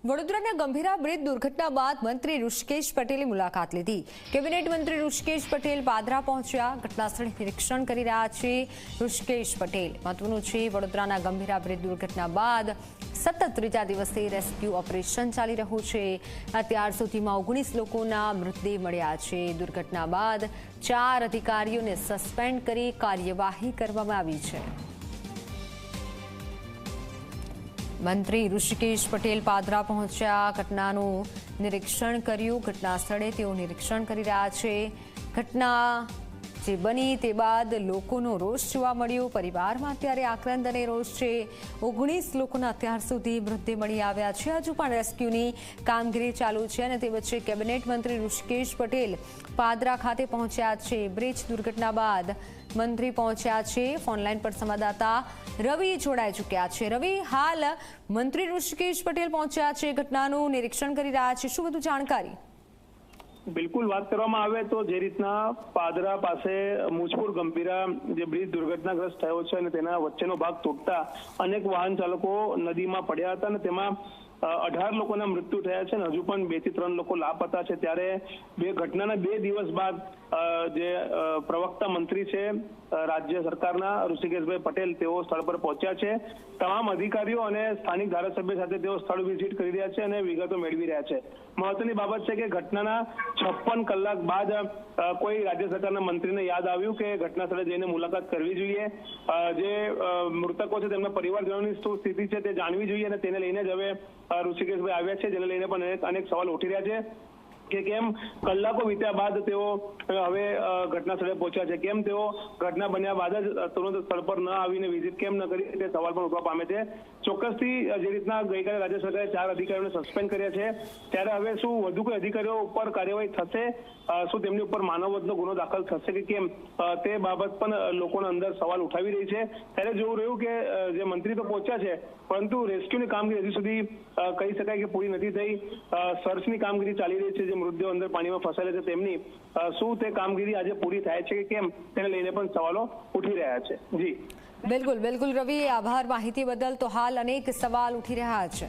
વડોદરાના ગંભીરા બ્રિજ દુર્ઘટના બાદ મંત્રી ઋષિકેશ પટેલે મુલાકાત લીધી। કેબિનેટ મંત્રી ઋષિકેશ પટેલ પાદરા પહોંચ્યા, ઘટનાસ્થળે નિરીક્ષણ કરી રહ્યા છે ઋષિકેશ પટેલ। મહત્વનું છે, વડોદરાના ગંભીરા બ્રિજ દુર્ઘટના બાદ સતત ત્રીજા દિવસે રેસ્ક્યુ ઓપરેશન ચાલી રહ્યું છે। અત્યાર સુધીમાં 19 લોકોના મૃતદેહ મળ્યા છે। દુર્ઘટના બાદ 4 અધિકારીઓને સસ્પેન્ડ કરી કાર્યવાહી કરવામાં આવી છે। મંત્રી ઋષિકેશ પટેલ પાદરા પહોંચ્યા, ઘટનાનું નિરીક્ષણ કર્યું। ઘટના સ્થળે તેઓ નિરીક્ષણ કરી રહ્યા છે। ઘટના જે બની તે બાદ લોકોનો રોષ જોવા મળ્યો। પરિવારમાં અત્યારે આક્રંદ અને રોષ છે। 19 લોકોના અત્યાર સુધી મૃતદેહ મળી આવ્યા છે। હજુ પણ રેસ્ક્યુની કામગીરી ચાલુ છે અને તે વચ્ચે કેબિનેટ મંત્રી ઋષિકેશ પટેલ પાદરા ખાતે પહોંચ્યા છે। બ્રિજ દુર્ઘટના બાદ મંત્રી પહોંચ્યા છે। ફોનલાઈન પર સંવાદદાતા રવિ જોડાઈ ચૂક્યા છે। રવિ, હાલ મંત્રી ઋષિકેશ પટેલ પહોંચ્યા છે, ઘટનાનું નિરીક્ષણ કરી રહ્યા છે, શું વધુ જાણકારી? બિલકુલ, વાત કરવામાં આવે તો જે રીતના પાદરા પાસે મુજપુર ગંભીરા જે બ્રિજ દુર્ઘટનાગ્રસ્ત થયો છે અને તેના વચ્ચેનો ભાગ તૂટતા અનેક વાહન ચાલકો નદીમાં પડ્યા હતા અને તેમાં 18 લોકોના મૃત્યુ થયા છે અને હજુ પણ 2 થી 3 લોકો લાપતા છે। ત્યારે ઘટનાના 2 દિવસ બાદ જે પ્રવક્તા મંત્રી છે રાજ્ય સરકારના ઋષિકેશભાઈ પટેલ, તેઓ સ્થળ પર પહોંચ્યા છે। તમામ અધિકારીઓ અને સ્થાનિક ધારાસભ્ય સાથે તેઓ સ્થળ વિઝિટ કરી રહ્યા છે અને વિગતો મેળવી રહ્યા છે। મહત્વની બાબત છે કે ઘટનાના 56 કલાક બાદ કોઈ રાજ્ય સરકારના મંત્રીને યાદ આવ્યું કે ઘટના સ્થળે જઈને મુલાકાત કરવી જોઈએ, જે મૃતકો છે તેમના પરિવારજનોની શું સ્થિતિ છે તે જાણવી જોઈએ અને તેને લઈને જ હવે ઋષિકેશભાઈ આવ્યા છે, જેને લઈને પણ અનેક સવાલ ઉઠી રહ્યા છે કે કેમ કલાકો વીત્યા બાદ તેઓ હવે ઘટના સ્થળે પહોંચ્યા છે, કેમ તેઓ ઘટના બન્યા બાદ જ તુરંત સ્થળ પર ન આવીને વિઝિટ કેમ ન કરી, તે સવાલ પણ ઉઠવા પામે છે। ચોક્કસથી જે રીતના ગઈકાલે રાજ્ય સરકારે 4 અધિકારીઓને સસ્પેન્ડ કર્યા છે, ત્યારે હવે શું વધુ કોઈ અધિકારીઓ ઉપર કાર્યવાહી થશે? શું તેમની ઉપર માનવવધનો ગુનો દાખલ થશે કે કેમ, તે બાબત પણ લોકોના અંદર સવાલ ઉઠાવી રહી છે। ત્યારે જોવું રહ્યું કે જે મંત્રી તો પહોંચ્યા છે, પરંતુ રેસ્ક્યુની કામગીરી હજુ સુધી કહી શકાય કે પૂરી નથી થઈ। સર્ચની કામગીરી ચાલી રહી છે, જે મૃતદેહો અંદર પાણીમાં ફસાયેલા છે તેમની શું તે કામગીરી આજે પૂરી થાય છે કે કેમ, તેને લઈને પણ સવાલો ઉઠી રહ્યા છે। જી બિલકુલ રવિ, આભાર માહિતી બદલ। તો હાલ અનેક સવાલ ઉઠી રહ્યા છે।